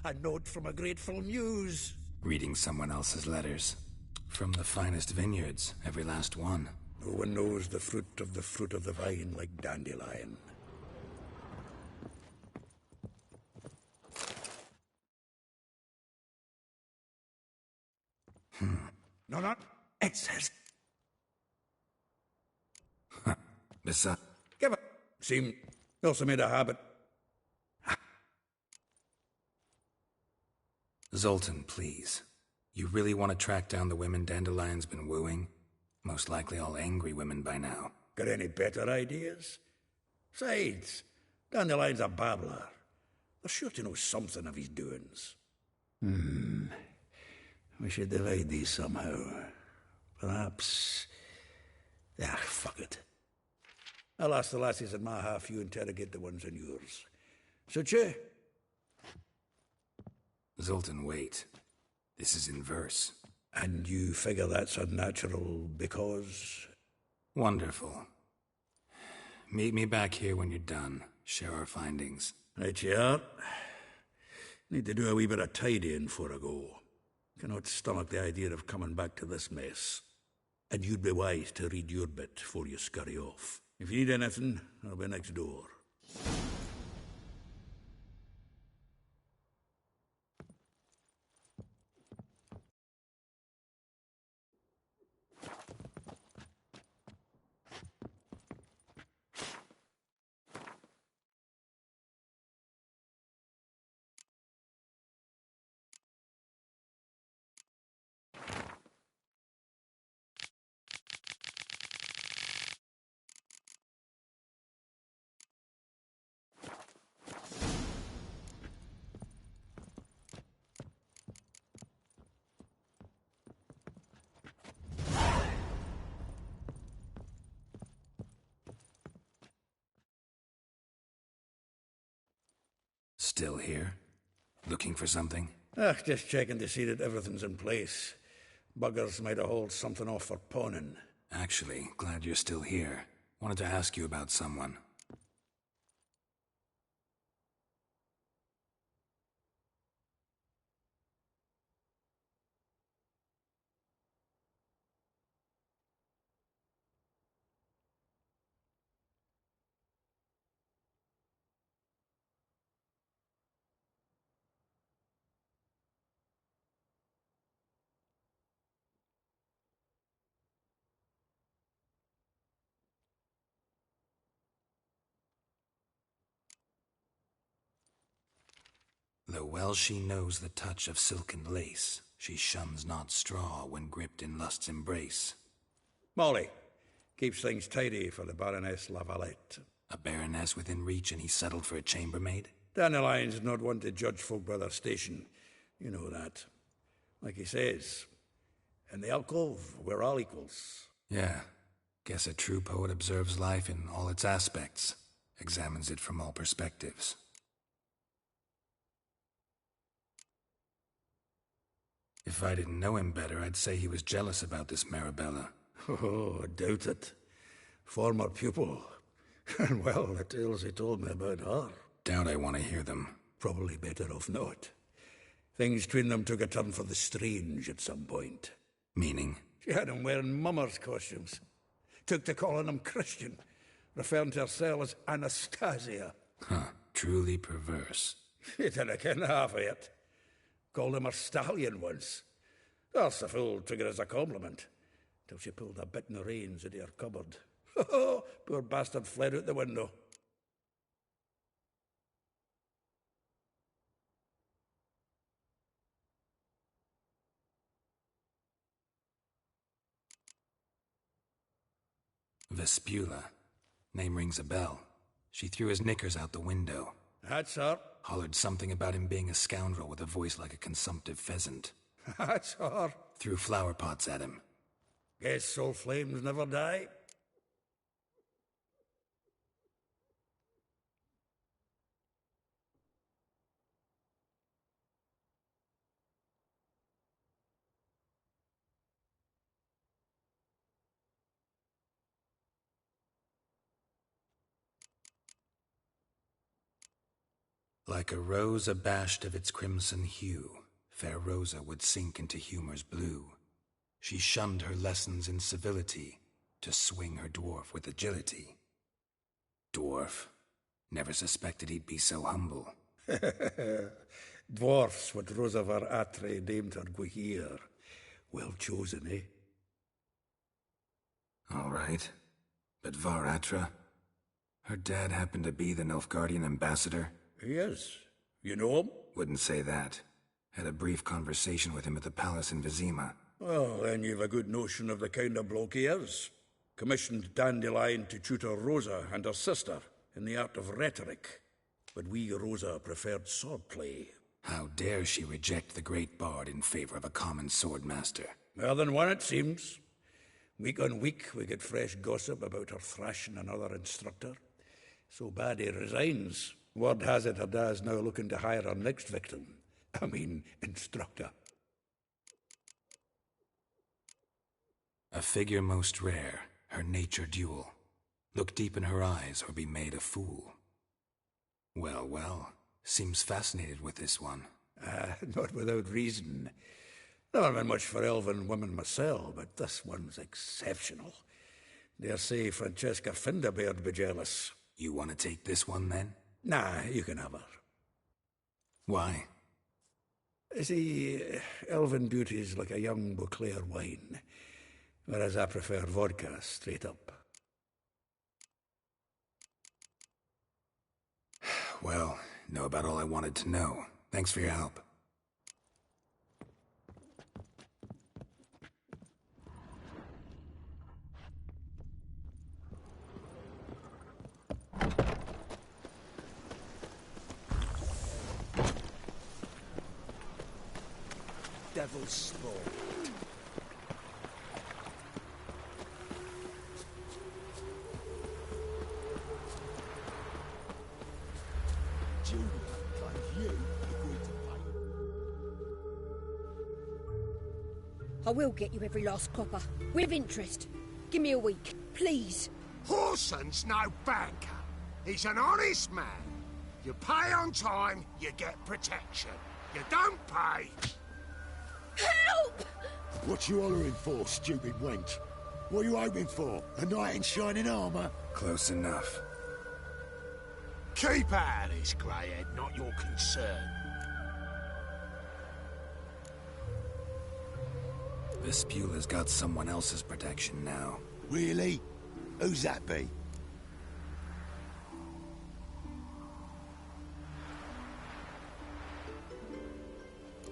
A note from a grateful muse. Reading someone else's letters. From the finest vineyards, every last one. No one knows the fruit of the vine like Dandelion. No, not. It says. Besides, Give it. Seem. Also made a habit. Zoltan, please. You really want to track down the women Dandelion's been wooing? Most likely all angry women by now. Got any better ideas? Besides, Dandelion's a babbler. They're sure to know something of his doings. We should divide these somehow. Perhaps... fuck it. I'll ask the lassies in my half, you interrogate the ones in yours. Suit you? Zoltan, wait. This is in verse. And you figure that's unnatural because... Wonderful. Meet me back here when you're done. Share our findings. Right you are. Need to do a wee bit of tidying before I go. Cannot stomach the idea of coming back to this mess. And you'd be wise to read your bit before you scurry off. If you need anything, I'll be next door. Still here? Looking for something? Just checking to see that everything's in place. Buggers might have hauled something off for pawning. Actually, glad you're still here. Wanted to ask you about someone. Though well she knows the touch of silken lace, she shuns not straw when gripped in lust's embrace. Molly. Keeps things tidy for the Baroness Lavalette. A baroness within reach and he settled for a chambermaid? Dandelion's not one to judge folk by their station. You know that. Like he says, in the alcove, we're all equals. Yeah. Guess a true poet observes life in all its aspects, examines it from all perspectives. If I didn't know him better, I'd say he was jealous about this Marabella. Oh, I doubt it. Former pupil. And well, the tales he told me about her. Doubt I want to hear them. Probably better off not. Things between them took a turn for the strange at some point. Meaning? She had him wearing mummers' costumes. Took to calling him Christian, referring to herself as Anastasia. Huh, truly perverse. He didn't ken half of it. Called him a stallion once. That's the fool took it as a compliment, till she pulled a bit in the reins into her cupboard. Poor bastard fled out the window. Vespula. Name rings a bell. She threw his knickers out the window. That's her. Hollered something about him being a scoundrel with a voice like a consumptive pheasant. That's her. Threw flower pots at him. Guess soul flames never die. Like a rose abashed of its crimson hue, fair Rosa would sink into humor's blue. She shunned her lessons in civility, to swing her dwarf with agility. Dwarf. Never suspected he'd be so humble. Dwarfs what Rosavar Atre named her Guahir. Well chosen, eh? All right. But Var Atra? Her dad happened to be the Nilfgaardian ambassador? He is. You know him? Wouldn't say that. Had a brief conversation with him at the palace in Vizima. Well, then you've a good notion of the kind of bloke he is. Commissioned Dandelion to tutor Rosa and her sister in the art of rhetoric. But we, Rosa, preferred swordplay. How dare she reject the great bard in favor of a common swordmaster? More than one, it seems. Week on week, we get fresh gossip about her thrashing another instructor. So bad he resigns. Word has it her dad's now looking to hire her next victim. I mean, instructor. A figure most rare, her nature dual. Look deep in her eyes or be made a fool. Well, well, seems fascinated with this one. Not without reason. Never been much for elven women myself, but this one's exceptional. Dare say Francesca Findabaird be jealous. You want to take this one, then? Nah, you can have her. Why? See, elven beauty's like a young Beauclair wine, whereas I prefer vodka straight up. Well, know about all I wanted to know. Thanks for your help. Devil's Spawn. Julia gave you agreed to pay. I will get you every last copper, with interest. Give me a week, please. Horson's no banker. He's an honest man. You pay on time, you get protection. You don't pay. Help! What you hollering for, stupid wench? What are you hoping for? A knight in shining armor? Close enough. Keep out of this, Greyhead, not your concern. Vespula's got someone else's protection now. Really? Who's that be?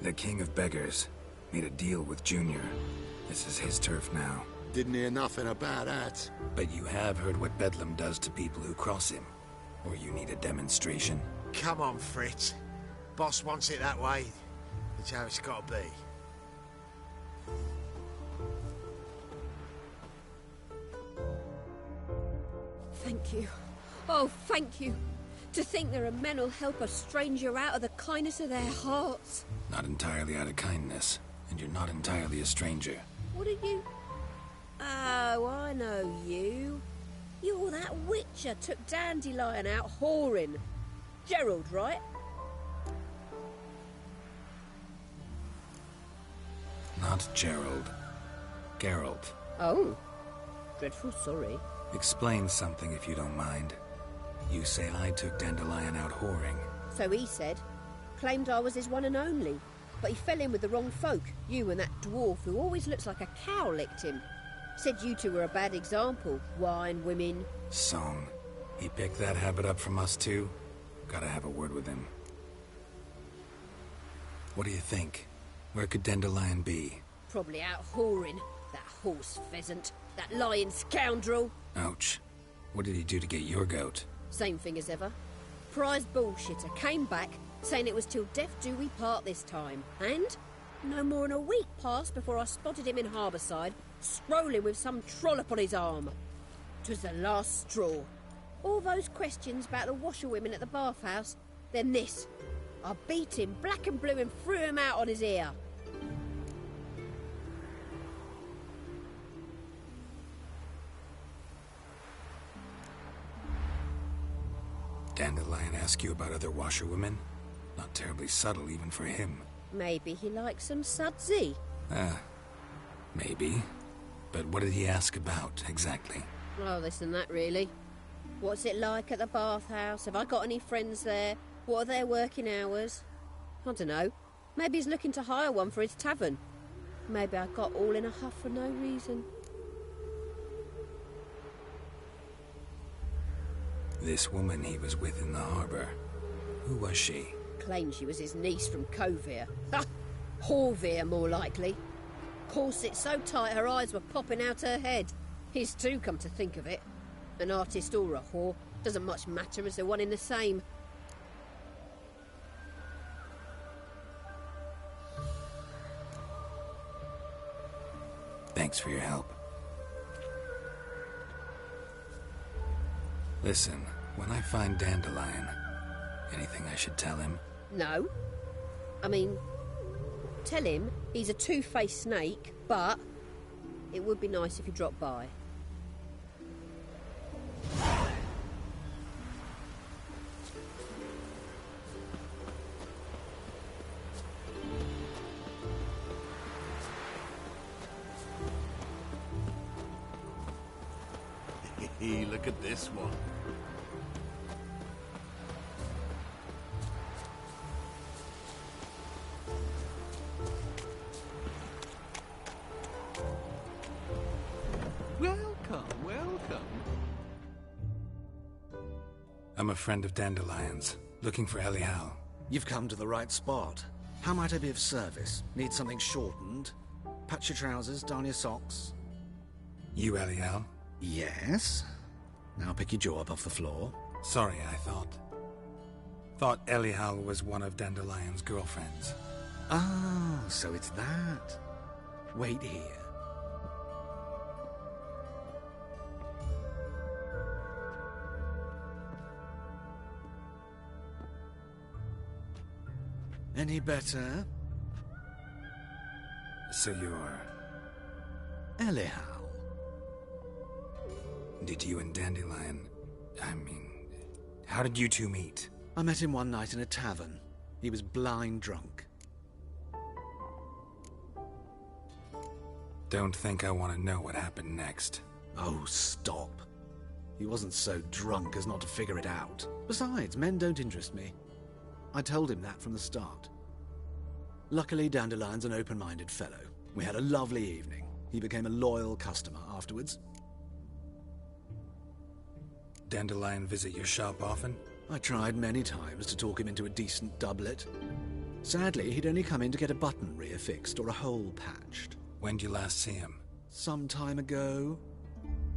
The King of Beggars. Made a deal with Junior. This is his turf now. Didn't hear nothing about that. But you have heard what Bedlam does to people who cross him. Or you need a demonstration? Come on, Fritz. Boss wants it that way. It's how it's got to be. Thank you. Oh, thank you. To think there are men who'll help a stranger out of the kindness of their hearts. Not entirely out of kindness. And you're not entirely a stranger. What are you? Oh, I know you. You're that witcher took Dandelion out whoring. Gerald, right? Not Gerald. Geralt. Oh. Dreadful sorry. Explain something if you don't mind. You say I took Dandelion out whoring. So he said. Claimed I was his one and only. But he fell in with the wrong folk. You and that dwarf who always looks like a cow licked him. Said you two were a bad example. Wine, women. Song. He picked that habit up from us too? Gotta have a word with him. What do you think? Where could Dandelion be? Probably out whoring. That horse pheasant. That lying scoundrel. Ouch. What did he do to get your goat? Same thing as ever. Prize bullshitter came back, saying it was till death do we part this time. And no more than a week passed before I spotted him in Harbourside, strolling with some trollop on his arm. 'Twas the last straw. All those questions about the washerwomen at the bathhouse, then this. I beat him black and blue and threw him out on his ear. Dandelion ask you about other washerwomen? Not terribly subtle even for him. Maybe he likes some sudsy. Maybe. But what did he ask about, exactly? Oh, this and that, really. What's it like at the bathhouse? Have I got any friends there? What are their working hours? I don't know. Maybe he's looking to hire one for his tavern. Maybe I got all in a huff for no reason. This woman he was with in the harbour. Who was she? Claimed she was his niece from Kovir. Ha! Horvir, more likely. Corset so tight her eyes were popping out her head. His too, come to think of it. An artist or a whore. Doesn't much matter as they're one in the same. Thanks for your help. Listen, when I find Dandelion, anything I should tell him? No. I mean, tell him he's a two-faced snake, but it would be nice if he dropped by. Look at this one. Welcome. I'm a friend of Dandelion's, looking for Elihal. You've come to the right spot. How might I be of service? Need something shortened? Patch your trousers, darn your socks. You Elihal? Yes. Now pick your jaw up off the floor. Sorry, I thought Elihal was one of Dandelion's girlfriends. Ah, so it's that. Wait here. Any better? So you're... Elihal. Did you and Dandelion... how did you two meet? I met him one night in a tavern. He was blind drunk. Don't think I want to know what happened next. Oh, stop. He wasn't so drunk as not to figure it out. Besides, men don't interest me. I told him that from the start. Luckily, Dandelion's an open-minded fellow. We had a lovely evening. He became a loyal customer afterwards. Dandelion visit your shop often? I tried many times to talk him into a decent doublet. Sadly, he'd only come in to get a button reaffixed or a hole patched. When'd you last see him? Some time ago.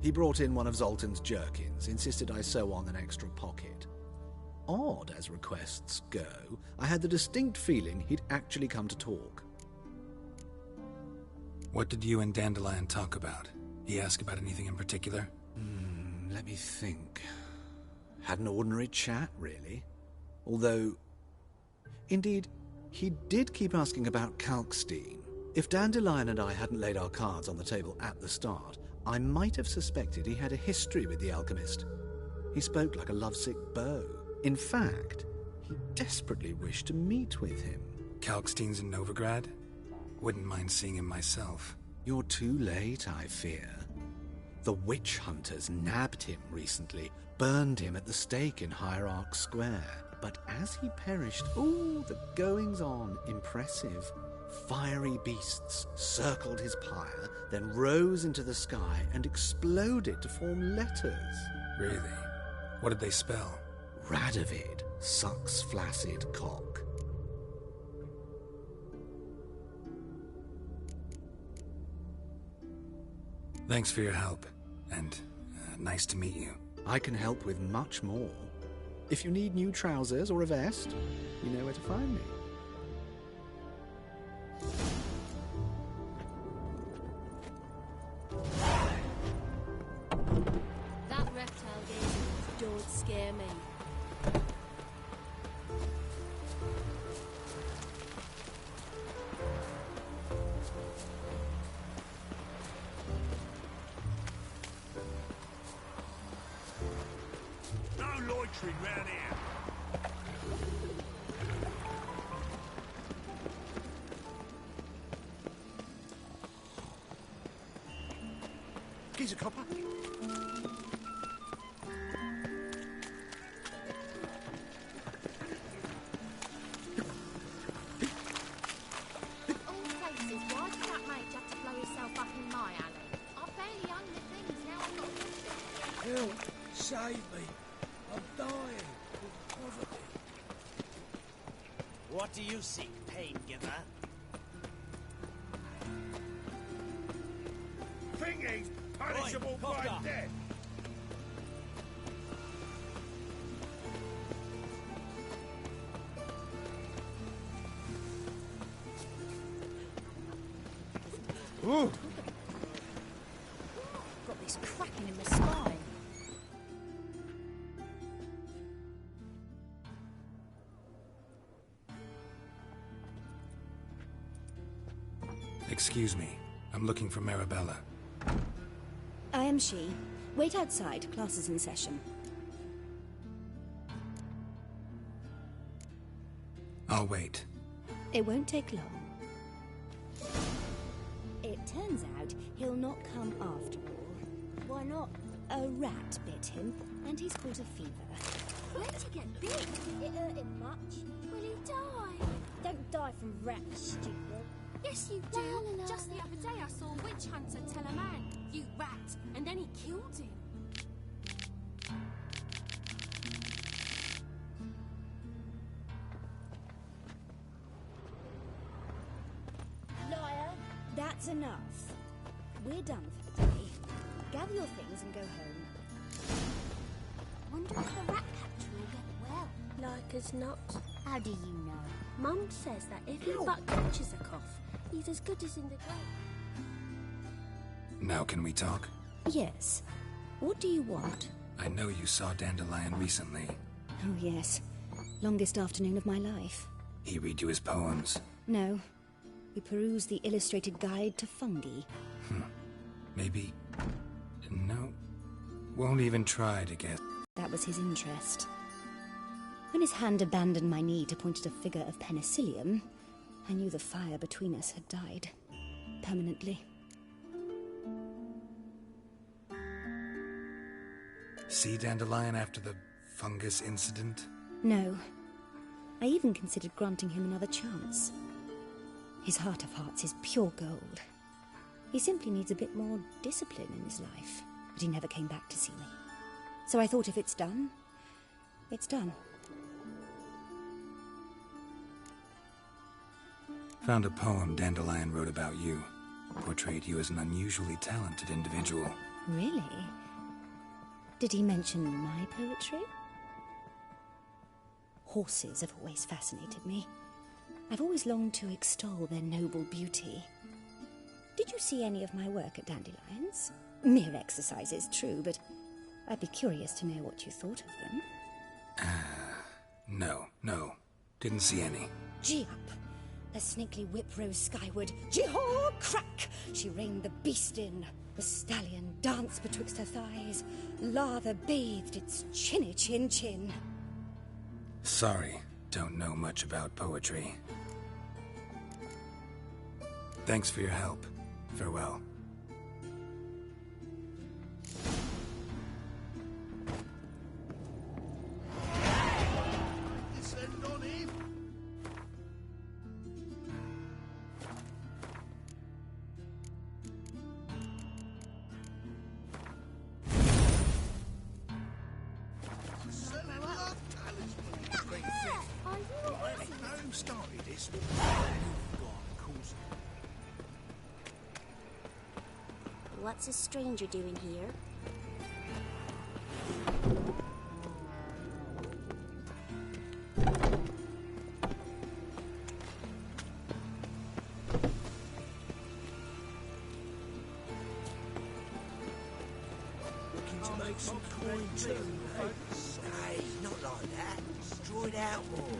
He brought in one of Zoltan's jerkins, insisted I sew on an extra pocket. Odd as requests go, I had the distinct feeling he'd actually come to talk. What did you and Dandelion talk about? He ask about anything in particular? Let me think. Had an ordinary chat, really. Although, indeed, he did keep asking about Kalkstein. If Dandelion and I hadn't laid our cards on the table at the start, I might have suspected he had a history with the alchemist. He spoke like a lovesick beau. In fact, he desperately wished to meet with him. Kalkstein's in Novigrad? Wouldn't mind seeing him myself. You're too late, I fear. The witch hunters nabbed him recently, burned him at the stake in Hierarch Square. But as he perished, the goings-on, impressive. Fiery beasts circled his pyre, then rose into the sky and exploded to form letters. Really? What did they spell? Radovid sucks flaccid cock. Thanks for your help, and nice to meet you. I can help with much more. If you need new trousers or a vest, you know where to find me. That reptile gazing don't scare me. No poetry round here. Here's a copper. All places, why did that mate have to blow himself up in my alley? I barely own the things, now I've got to... Help! Save me! I'm dying of poverty. What do you seek, pain giver? Thingies punishable Oi, by cocker. death. Ooh! Got this cracking in my spine. Excuse me. I'm looking for Marabella. I am she. Wait outside. Class is in session. I'll wait. It won't take long. It turns out he'll not come after all. Why not? A rat bit him, and he's caught a fever. Where'd you get big? It hurt him much. Will he die? Don't die from rats, stupid. Yes, you do. Just the other day I saw a witch hunter tell a man, "You rat," and then he killed him. Liar! That's enough. We're done for the day. Gather your things and go home. Wonder if the rat catcher will get well. Like as not. How do you know? Mum says that if your butt catches a cough, he's as good as in the grave. Now can we talk? Yes. What do you want? I know you saw Dandelion recently. Oh, yes. Longest afternoon of my life. He read you his poems. No. We perused the illustrated guide to fungi. Maybe... No. Won't even try to guess. That was his interest. When his hand abandoned my knee to point at a figure of penicillium, I knew the fire between us had died. Permanently. See Dandelion after the fungus incident? No. I even considered granting him another chance. His heart of hearts is pure gold. He simply needs a bit more discipline in his life. But he never came back to see me. So I thought if it's done, it's done. Found a poem Dandelion wrote about you. Portrayed you as an unusually talented individual. Really? Did he mention my poetry? Horses have always fascinated me. I've always longed to extol their noble beauty. Did you see any of my work at Dandelions? Mere exercises, true, but I'd be curious to know what you thought of them. No. Didn't see any. Gee up! A snakely whip rose skyward. Jee-haw! Crack! She reined the beast in. The stallion danced betwixt her thighs. Lather bathed its chinny chin. Sorry, don't know much about poetry. Thanks for your help. Farewell. Descend on him. Selling love talismans. Great thing. Are you Right, know who started this? What's a stranger doing here? Looking to make some coin too, eh? Hey, not like that. Draw it out more.